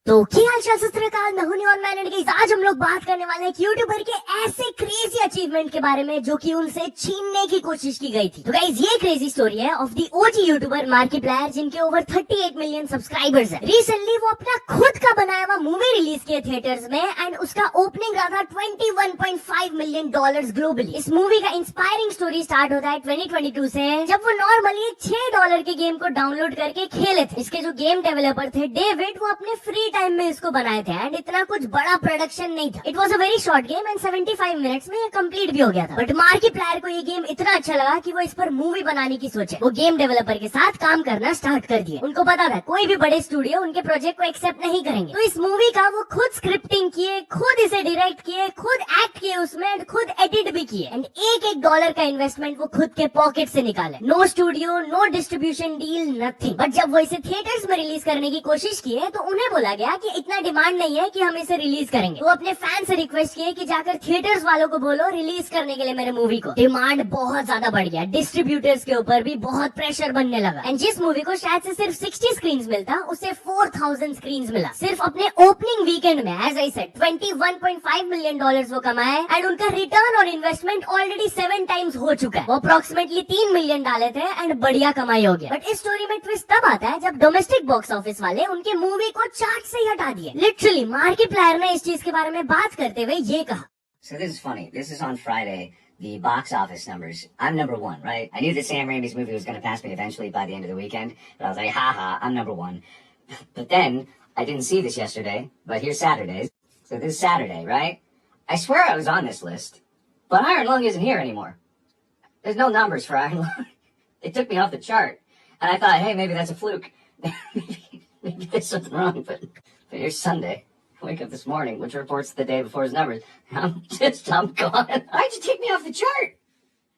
तो क्या हाल चाल सत मैं हूं और मैंने आज हम लोग बात करने वाले हैं यूट्यूबर के ऐसे क्रेजी अचीवमेंट के बारे में जो कि उनसे छीनने की कोशिश की गई थी। तो गाइस ये क्रेजी स्टोरी है ऑफ दी ओजी यूट्यूबर मार्किप्लायर जिनके ओवर 38 मिलियन सब्सक्राइबर्स हैं। रिसेंटली वो अपना खुद का बनाया हुआ मूवी रिलीज किए थिएटर्स में एंड उसका ओपनिंग रहा था $21.5 मिलियन ग्लोबली। इस मूवी का इंस्पायरिंग स्टोरी स्टार्ट होता है 2022 से, जब वो नॉर्मली $6 के गेम को डाउनलोड करके खेले थे। इसके जो गेम डेवलपर थे डेविड, वो अपने फ्री टाइम में इसको बनाए थे एंड इतना कुछ बड़ा प्रोडक्शन नहीं था। It was a very short game and 75 minutes में ये कंप्लीट भी हो गया था। बट मार्किप्लायर को ये गेम इतना अच्छा लगा कि वो इस पर मूवी बनाने की सोचे। वो गेम डेवलपर के साथ काम करना स्टार्ट कर दिए। उनको पता था कोई भी बड़े स्टूडियो उनके प्रोजेक्ट को एक्सेप्ट नहीं करेंगे। तो इस मूवी का वो खुद स्क्रिप्टिंग किए, खुद इसे डायरेक्ट किए, खुद एक्ट किए उसमें, खुद एडिट भी किए एंड एक डॉलर का इन्वेस्टमेंट वो खुद के पॉकेट से निकाले। No studio, no distribution deal, nothing. But जब वो इसे थिएटर्स में रिलीज करने की कोशिश किए तो उन्हें बोला गया कि इतना डिमांड नहीं है कि हम इसे रिलीज करेंगे। वो अपने फैन से रिक्वेस्ट किए कि जाकर थिएटर्स वालों को बोलो रिलीज करने के लिए मेरे मूवी को। डिमांड बहुत ज्यादा बढ़ गया, डिस्ट्रीब्यूटर्स के ऊपर भी बहुत प्रेशर बनने लगा एंड जिस मूवी को शायद से सिर्फ 60 स्क्रीन मिलता उसे 4000 स्क्रीन मिला सिर्फ अपने ओपनिंग वीकेंड में। एज आई सेड $21.5 मिलियन वो कमाए एंड उनका return on investment already 7 times हो चुका है। वो अप्रोक्सीमेटली 3 मिलियन डाले थे एंड बढ़िया कमाई हो गया। बट इस स्टोरी में ट्विस्ट तब आता है जब डोमेस्टिक बॉक्स ऑफिस वाले उनके मूवी को चार्ट से ही हटा दिए। लिटरली मार्किप्लायर ने इस चीज के बारे में बात करते हुए ये कहा, So this is funny. This is on Friday. The box office numbers. I'm number one, right? I knew that Sam Raimi's movie was going to pass me eventually by the end of the weekend, but I was like, haha, I'm number one. But then I didn't see this yesterday, but here's Saturday. So this is Saturday, right? I swear I was on this list, but Iron Lung isn't here anymore. There's no numbers for Iron Lung. They took me off the chart, and I thought, hey, maybe that's a fluke. maybe there's something wrong. But here's Sunday. I wake up this morning, which reports the day before his numbers. I'm gone. Why'd you take me off the chart?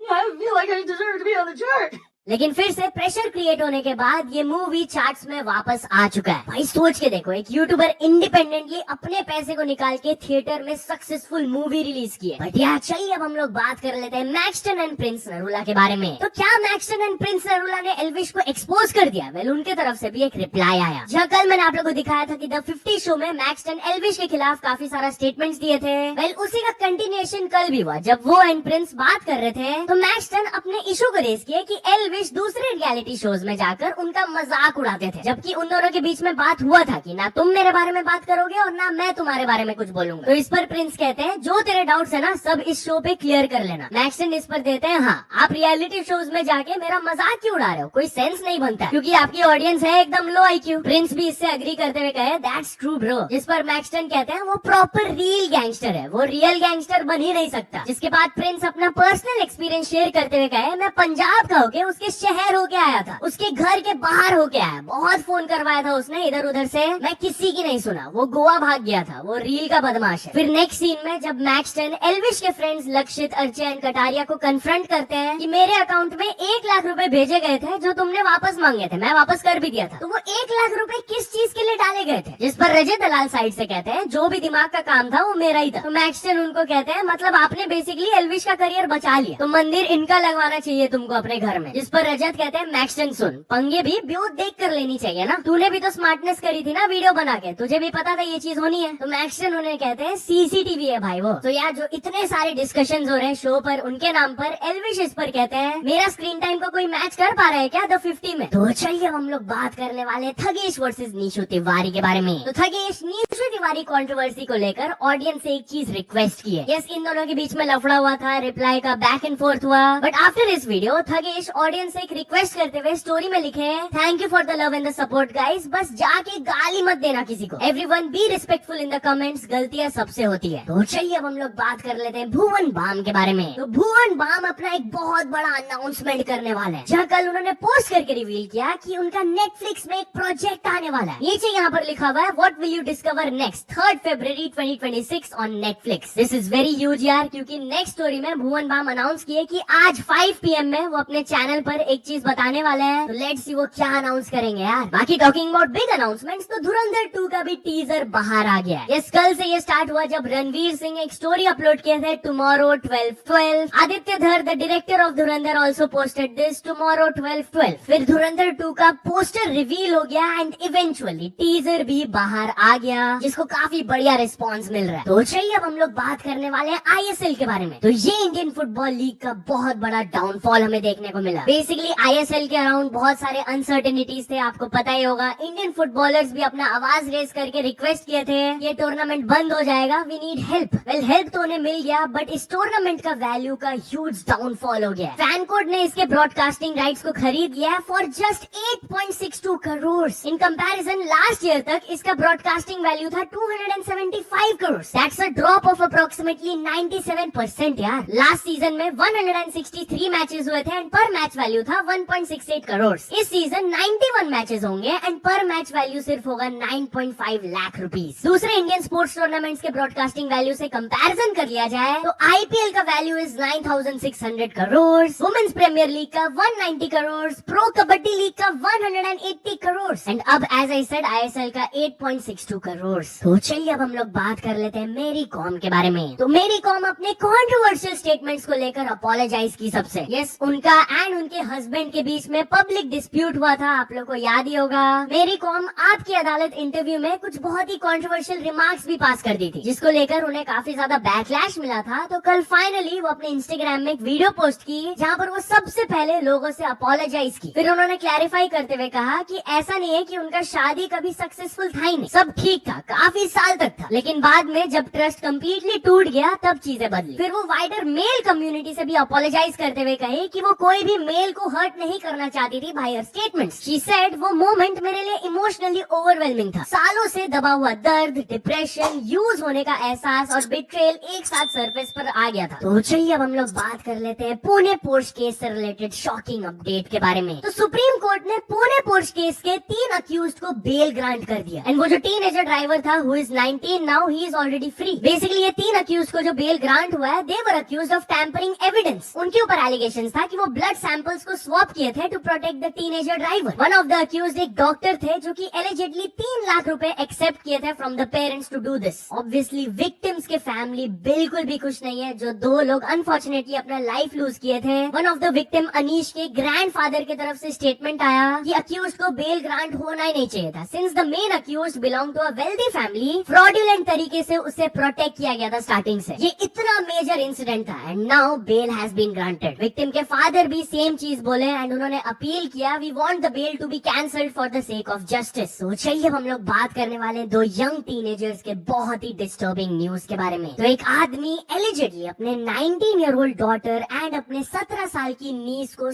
I feel like I deserve to be on the chart. लेकिन फिर से pressure create होने के बाद ये movie charts में वापस आ चुका है। भाई सोच के देखो, एक यूट्यूबर इंडिपेंडेंटली अपने पैसे को निकाल के थिएटर में सक्सेसफुल मूवी रिलीज की है। बट यार चलिए अब हम लोग बात कर लेते हैं मैक्सटन एंड प्रिंस नरूला के बारे में। तो क्या मैक्सटन एंड प्रिंस नरूला ने एल्विश को एक्सपोज कर दिया? वेल उनके तरफ से भी एक रिप्लाई आया। जहाँ कल मैंने आप लोगों को दिखाया था कि द 50 शो में मैक्सटन एल्विश के खिलाफ काफी सारा स्टेटमेंट्स दिए थे। वेल उसी का कंटिन्यूएशन कल भी हुआ। जब वो एंड प्रिंस बात कर रहे थे तो मैक्सटन अपने इशू को रेज किया कि एल्विश दूसरे रियलिटी शोज में जाकर उनका मजाक उड़ाते थे, जबकि उन दोनों के बीच में बात हुआ था कि ना तुम मेरे बारे में बात करोगे और ना मैं तुम्हारे बारे में कुछ बोलूंगा। तो इस पर प्रिंस कहते हैं जो तेरे डाउट्स है ना सब इस शो पे क्लियर कर लेना। मैक्सटन इस पर देते हैं, हाँ आप रियलिटी शोज में जाके मेरा मजाक क्यों उड़ा रहे हो, कोई सेंस नहीं बनता क्योंकि आपकी ऑडियंस है एकदम लो IQ। प्रिंस भी इससे अग्री करते हुए कहे दैट्स ट्रू ब्रो। जिस पर मैक्सटन कहते हैं वो प्रॉपर रियल गैंगस्टर है, वो रियल गैंगस्टर बन ही नहीं सकता। जिसके बाद प्रिंस अपना पर्सनल एक्सपीरियंस शेयर करते हुए कहे मैं पंजाब का होके उसके शहर होके आया था, उसके घर के बाहर होके आया, बहुत फोन करवाया था उसने इधर उधर से, मैं किसी की नहीं सुना, वो गोवा भाग गया था, वो रील का बदमाश है। फिर नेक्स्ट सीन में जब मैक्सटन एल्विश के फ्रेंड्स लक्षित, अर्चे एंड कटारिया को कन्फ्रंट करते हैं कि मेरे अकाउंट में 1 लाख रुपए भेजे गए थे जो तुमने वापस मांगे थे, मैं वापस कर भी दिया था, तो वो 1 लाख रुपए किस चीज के लिए डाले गए थे? जिस पर रजत दलाल साइड से कहते हैं जो भी दिमाग का काम था वो मेरा ही था। तो मैक्सटन उनको कहते हैं मतलब आपने बेसिकली एल्विश का करियर बचा लिया, तो मंदिर इनका लगवाना चाहिए तुमको अपने घर में। जिस पर रजत कहते हैं मैक्सटन सुन, पंगे भी ब्यूट देख कर लेनी चाहिए ना, तूने भी तो स्मार्टनेस करी थी ना वीडियो बना के, तुझे भी पता था ये चीज होनी है। तो मैक्सटन उन्हें कहते हैं सीसीटीवी है भाई वो। तो यार जो इतने सारे डिस्कशंस हो रहे हैं शो पर उनके नाम पर, एल्विश इस पर कहते हैं मेरा स्क्रीन टाइम को कोई मैच कर पा रहा है क्या द 50 में? तो चलिए हम लोग बात करने वाले थगेश वर्सेस नीशू तिवारी के बारे में। तो थगेश नीशू तिवारी कंट्रोवर्सी को लेकर ऑडियंस से एक चीज रिक्वेस्ट की है। यस इन दोनों के बीच में लफड़ा हुआ था, रिप्लाई का बैक एंड फोर्थ हुआ, बट आफ्टर इस वीडियो थगेश ऑडियंस से एक रिक्वेस्ट करते हुए स्टोरी में लिखे thank you for the love and the support guys, बस जाके गाली मत देना किसी को, everyone be respectful in the comments, गलतियां सबसे होती है। तो चलिए अब हम लोग बात कर लेते हैं भुवन बाम के बारे में। तो भुवन बाम अपना एक बहुत बड़ा अनाउंसमेंट करने वाले हैं, जहाँ कल उन्होंने पोस्ट करके रिवील किया कि उनका नेटफ्लिक्स में एक प्रोजेक्ट आने वाला है। नीचे यहाँ पर लिखा हुआ है what will you discover next 3 February 2026 on Netflix. This is very huge यार, क्योंकि नेक्स्ट स्टोरी में भुवन बाम अनाउंस किए कि आज 5 PM में वो अपने चैनल ऊपर एक चीज बताने वाले हैं, तो लेट्स सी वो क्या अनाउंस करेंगे यार। बाकी टॉकिंग अबाउट बिग अनाउंसमेंट्स, तो धुरंधर 2 का भी टीजर बाहर आ गया है। यस, कल से ये स्टार्ट हुआ जब रणवीर सिंह एक स्टोरी अपलोड किए थे, टुमारो 12/12। आदित्य धर, the director of Dhurandhar, also posted this, tomorrow 12/12। फिर धुरंधर 2 का पोस्टर रिवील हो गया एंड इवेंचुअली टीजर भी बाहर आ गया, जिसको काफी बढ़िया रिस्पॉन्स मिल रहा है। तो चलिए अब हम लोग बात करने वाले हैं ISL के बारे में। तो ये इंडियन फुटबॉल लीग का बहुत बड़ा डाउनफॉल हमें देखने को मिला। बेसिकली ISL के अराउंड बहुत सारे अनसर्टेनिटीज थे, आपको पता ही होगा। इंडियन फुटबॉलर्स भी अपना आवाज रेज करके रिक्वेस्ट किए थे ये टूर्नामेंट बंद हो जाएगा, we need help. Well, help तो उन्हें मिल गया, बट इस टूर्नामेंट का वैल्यू का ह्यूज डाउनफॉल हो गया। फैन कोड ने इसके ब्रॉडकास्टिंग राइट्स को खरीद लिया है for just 8.62 crore. In comparison last year तक इसका ब्रॉडकास्टिंग वैल्यू था 275 crore. That's a drop of approximately 97% यार। लास्ट सीजन में 163 मैचेस हुए थे एंड पर मैच वैल्यू था 1.68 करोड़। इस सीजन 91 मैचेस होंगे एंड पर मैच वैल्यू सिर्फ होगा 9.5 लाख रुपीस। दूसरे इंडियन स्पोर्ट्स टूर्नामेंट्स के ब्रॉडकास्टिंग वैल्यू से कंपैरिजन कर लिया जाए तो IPL का value is 9,600 crore, Women's Premier League का 190 करोड़, प्रो कबड्डी लीग का 180 करोड़ एंड अब एज आई सेड ISL का 8.62 करोड़। तो चलिए अब हम लोग बात कर लेते हैं मेरी कॉम के बारे में। तो मेरी कॉम अपने कंट्रोवर्शियल स्टेटमेंट्स को लेकर अपोलोजाइज की सबसे। यस, उनका एंड उनके हस्बैंड के बीच में पब्लिक डिस्प्यूट हुआ था, आप लोग को याद ही होगा। मेरी कॉम आपकी अदालत इंटरव्यू में कुछ बहुत ही कंट्रोवर्शियल रिमार्क्स भी पास कर दी थी, जिसको लेकर उन्हें काफी ज्यादा बैकलैश मिला था। तो कल फाइनली वो अपने इंस्टाग्राम में एक वीडियो पोस्ट की जहाँ पर वो सबसे पहले लोगों से अपोलोजाइज की। फिर उन्होंने क्लैरिफाई करते हुए कहा कि ऐसा नहीं है कि उनका शादी कभी सक्सेसफुल था ही नहीं, सब ठीक था, काफी साल तक था, लेकिन बाद में जब ट्रस्ट कंप्लीटली टूट गया तब चीजें बदली। फिर वो वाइडर मेल कम्युनिटी से भी अपोलोजाइज करते हुए कहे कि वो कोई भी मेल को हर्ट नहीं करना चाहती थी bye her statements. She said वो मोमेंट मेरे लिए इमोशनली ओवरवेलमिंग था, सालों से दबा हुआ दर्द, डिप्रेशन, यूज होने का एहसास और बिट्रेल एक साथ सरफेस पर आ गया था। तो चलिए अब हम लोग बात कर लेते हैं पुणे पोर्श केस से रिलेटेड शॉकिंग अपडेट के बारे में। तो सुप्रीम कोर्ट ने पुणे पोर्श केस के 3 अक्यूज्ड को बेल ग्रांट कर दिया एंड वो जो टीनेजर ड्राइवर था who is 19 now, he is already free. Basically ये 3 अक्यूज्ड को जो बेल ग्रांट हुआ है, दे वर अक्यूज्ड ऑफ टैम्परिंग एविडेंस। उनके ऊपर एलिगेशंस था कि वो ब्लड सैंपल्स को स्वैप किए थे to protect the teenager driver. One of the accused एक डॉक्टर थे जो कि एलिजिडली 3 लाख रुपए एक्सेप्ट किए थे from the parents to do this. Obviously victims के फैमिली बिल्कुल भी खुश नहीं है, जो 2 लोग अनफॉर्चुनेटली अपना लाइफ लूज किए थे। One of the victim Anish के ग्रैंडफादर की तरफ से स्टेटमेंट आया कि अक्यूज्ड को बेल ग्रांट होना ही नहीं चाहिए था, since the main accused belong to a wealthy family. Fraudulent तरीके से उसे प्रोटेक्ट किया गया था स्टार्टिंग से। ये इतना मेजर इंसिडेंट था and now bail has been granted. Victim के फादर भी सेम चीज बोले एंड उन्होंने अपील किया, we want the bail to be cancelled for the sake of justice. तो चलिए हम लोग बात करने वाले 2 यंग टीनेजर्स के बहुत ही डिस्टर्बिंग न्यूज के बारे में। तो एक आदमी एलिजिडली अपने 19-year-old डॉटर एंड अपने 17 साल की नीस को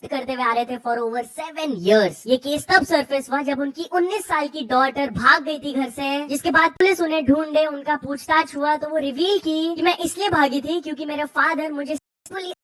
करते हुए आ रहे थे फॉर ओवर 7 years। ये केस तब सरफेस हुआ जब उनकी 19 साल की डॉटर भाग गई थी घर से, जिसके बाद पुलिस उन्हें ढूंढे, उनका पूछताछ हुआ तो वो रिवील की कि मैं इसलिए भागी थी क्योंकि मेरे फादर मुझे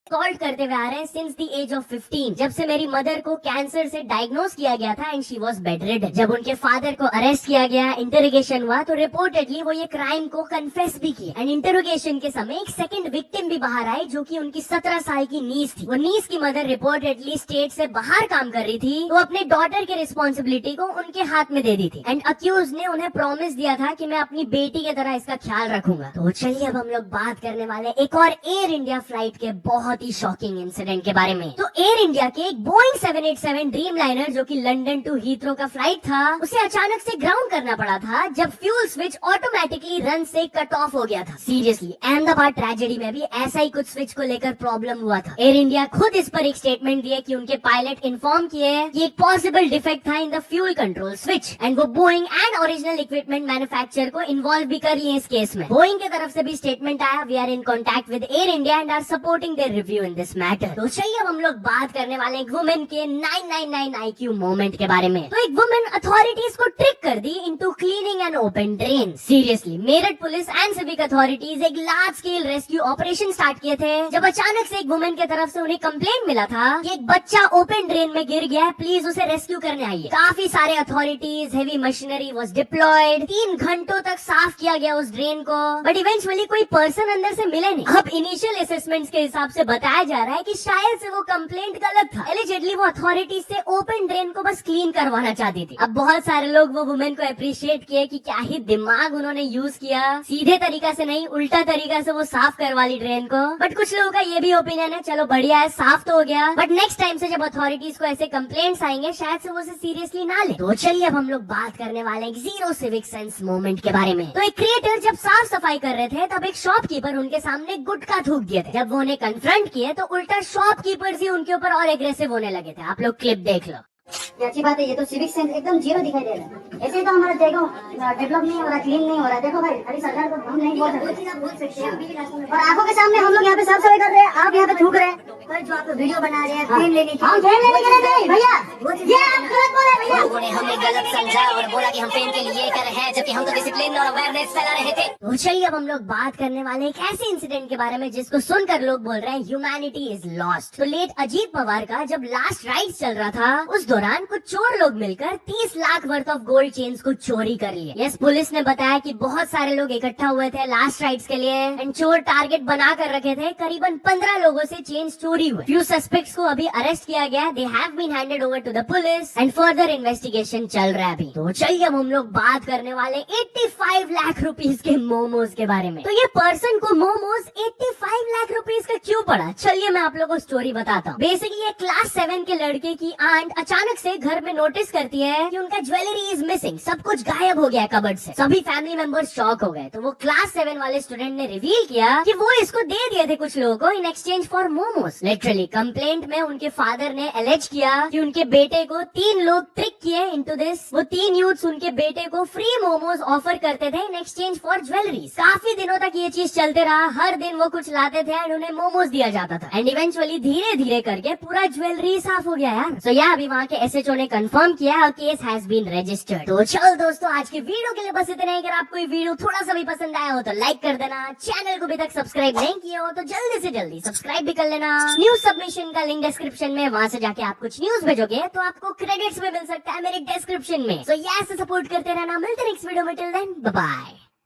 असॉल्ट करते हुए आ रहे हैं सिंस द एज ऑफ 15, जब से मेरी मदर को कैंसर से डायग्नोज किया गया था एंड शी वाज बेडरिडन। जब उनके फादर को अरेस्ट किया गया, इंटरोगेशन हुआ तो रिपोर्टेडली वो ये क्राइम को कन्फेस भी किया एंड इंटरोगेशन के समय एक सेकंड विक्टिम भी बाहर आई जो कि उनकी 17 साल की नीस थी। वो नीस की मदर रिपोर्टेडली स्टेट से बाहर काम कर रही थी, तो अपने डॉटर के रिस्पॉन्सिबिलिटी को उनके हाथ में दे दी थी एंड अक्यूज ने उन्हें प्रॉमिस दिया था कि मैं अपनी बेटी की तरह इसका ख्याल रखूंगा। तो चलिए अब हम लोग बात करने वाले एक और एयर इंडिया फ्लाइट के बहुत ही शॉकिंग इंसिडेंट के बारे में। तो एयर इंडिया के एक बोइंग 787 ड्रीमलाइनर जो कि लंदन टू हीथ्रो का फ्लाइट था, उसे अचानक से ग्राउंड करना पड़ा था जब फ्यूल स्विच ऑटोमेटिकली रन से कट ऑफ हो गया था। सीरियसली अहमदाबाद ट्रेजेडी में भी ऐसा ही कुछ स्विच को लेकर प्रॉब्लम हुआ था। एयर इंडिया खुद इस पर एक स्टेटमेंट दिए कि उनके पायलट इन्फॉर्म किए कि एक पॉसिबल डिफेक्ट था in the fuel control switch and वो Boeing and original equipment manufacturer को इन्वॉल्व भी कर लिए इस केस में। बोइंग की तरफ से भी स्टेटमेंट आया, we are in contact with Air India and are supporting their review in this matter. तो चलिए अब हम लोग बात करने वाले एक वुमेन के 999 IQ मोमेंट के बारे में। तो एक वुमेन अथॉरिटीज को ट्रिक कर दी into cleaning an open drain. Seriously Meerut police and civic authorities एक large scale rescue operation start किए थे जब अचानक से एक वुमेन की तरफ से उन्हें कंप्लेंट मिला था कि एक बच्चा ओपन ड्रेन में गिर गया है, प्लीज उसे रेस्क्यू करने आइए। काफी सारे authorities, heavy machinery was deployed, 3 घंटों तक साफ किया गया उस ड्रेन को, बट इवेंचुअली कोई पर्सन अंदर से मिले नहीं। अब इनिशियल असेसमेंट्स के हिसाब से बताया जा रहा है कि शायद से वो कंप्लेंट गलत था। एलिजेडली वो अथॉरिटी से ओपन ड्रेन को बस क्लीन करवाना चाहती थी। अब बहुत सारे लोग वो वुमेन को अप्रिशिएट किए कि क्या ही दिमाग उन्होंने यूज किया, सीधे तरीका से नहीं उल्टा तरीका से वो साफ करवा ली ड्रेन को। बट कुछ लोगों का ये भी ओपिनियन है, चलो बढ़िया है, साफ तो हो गया, बट नेक्स्ट टाइम से जब अथॉरिटीज को ऐसे कंप्लेंट्स आएंगे शायद से वो उसे सीरियसली ना ले। तो चलिए अब हम लोग बात करने वाले हैं जीरो सिविक सेंस मोमेंट के बारे में। तो एक क्रिएटर जब साफ सफाई कर रहे थे तब एक शॉपकीपर उनके सामने गुटखा थूक दिए थे। जब वो उन्हें कन्फ्रंट किए तो उल्टा शॉपकीपर्स ही उनके ऊपर और एग्रेसिव होने लगे थे। आप लोग क्लिप देख लो। ये अच्छी बात है, ये तो सिविक सेंस एकदम जीरो दिखाई दे रहा है। ऐसे तो हमारा जगह डेवलप नहीं हो रहा, क्लीन नहीं हो रहा। देखो भाई, अभी सरकार को हम नहीं बोल सकते और आंखों के सामने हम लोग यहाँ पे साफ सफाई कर रहे हैं, आप यहाँ पे थूक रहे हैं। जो आप वीडियो बना रहे हैं, ट्रेन लेने हम ट्रेन लेने के लिए नहीं भैया, ये आप गलत बोले भैया। लोगों ने हमें गलत समझा और बोला कि हम पेन के लिए कर रहे हैं, जबकि हम तो डिसिप्लिन और अवेयरनेस फैला रहे थे। तो चलिए अब हम लोग बात करने वाले एक ऐसे इंसिडेंट के बारे में जिसको सुनकर लोग बोल रहे हैं ह्यूमैनिटी इज लॉस्ट। तो लेट अजीत पवार का जब लास्ट राइड चल रहा था उस दौरान कुछ चोर लोग मिलकर 30 lakh worth of gold chains को चोरी कर लिए। यस, पुलिस ने बताया कि बहुत सारे लोग इकट्ठा हुए थे लास्ट राइड्स के लिए एंड चोर टारगेट बना कर रखे थे। करीबन 15 लोगों से चेन्स चोरी हुए। फ्यू सस्पेक्ट्स को अभी अरेस्ट किया गया। They have been handed over to the police and further investigation चल रहा है अभी। तो चलिए अब हम लोग बात करने वाले 85 लाख रुपीस के मोमोज के बारे में। तो ये पर्सन को मोमोज 85 लाख रुपीस का क्यों पड़ा, चलिए मैं आप लोगों को स्टोरी बताता हूँ। बेसिकली ये क्लास 7 के लड़के की आंट अचानक से घर में नोटिस करती है कि उनका ज्वेलरी इज मिसिंग, सब कुछ गायब हो गया कबर्ड से। सभी फैमिली मेंबर्स शॉक हो गए। तो वो क्लास 7 वाले स्टूडेंट ने रिवील किया कि वो इसको दे दिए थे कुछ लोगों को in exchange for momos. Literally complaint में उनके फादर ने एलेज किया कि उनके बेटे को 3 लोग ट्रिक किए इनटू दिस। वो 3 यूथ्स उनके बेटे को फ्री मोमोज ऑफर करते थे इन एक्सचेंज फॉर ज्वेलरी। काफी दिनों तक ये चीज चलते रहा, हर दिन वो कुछ लाते थे एंड उन्हें मोमोज दिया जाता था एंड इवेंचुअली धीरे धीरे करके पूरा ज्वेलरी साफ हो गया यार। सो या अभी वहाँ के एसएचओ ने कंफर्म किया केस हैज बीन रजिस्टर्ड। तो चल दोस्तों, आज की वीडियो के लिए बस इतना ही। अगर आपको ये वीडियो थोड़ा सा भी पसंद आया हो तो लाइक कर देना, चैनल को अभी तक सब्सक्राइब नहीं किया हो तो जल्दी से जल्दी सब्सक्राइब भी कर लेना। न्यूज सबमिशन का लिंक डिस्क्रिप्शन में, वहाँ से जाके आप कुछ न्यूज भेजोगे तो आपको क्रेडिट्स में मिल सकता है मेरे डिस्क्रिप्शन में। सो ऐसे सपोर्ट करते रहना। मिलते हैं नेक्स्ट वीडियो में। Till then bye bye.